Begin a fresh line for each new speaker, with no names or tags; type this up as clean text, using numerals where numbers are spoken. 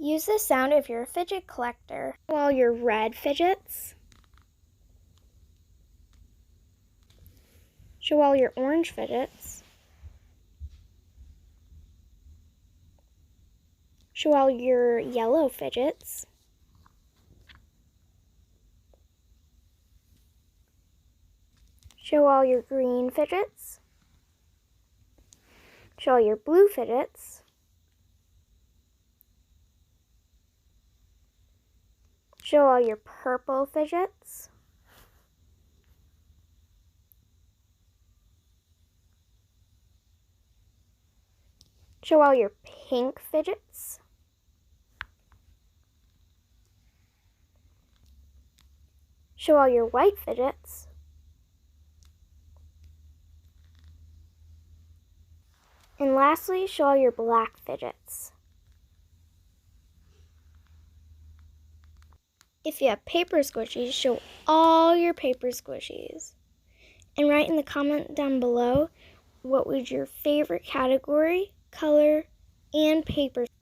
Use the sound if you're a fidget collector. Show all your red fidgets. Show all your orange fidgets. Show all your yellow fidgets. Show all your green fidgets. Show all your blue fidgets. Show all your purple fidgets. Show all your pink fidgets. Show all your white fidgets. And lastly, show all your black fidgets. If you have paper squishies, show all your paper squishies. And write in the comment down below what was your favorite category, color, and paper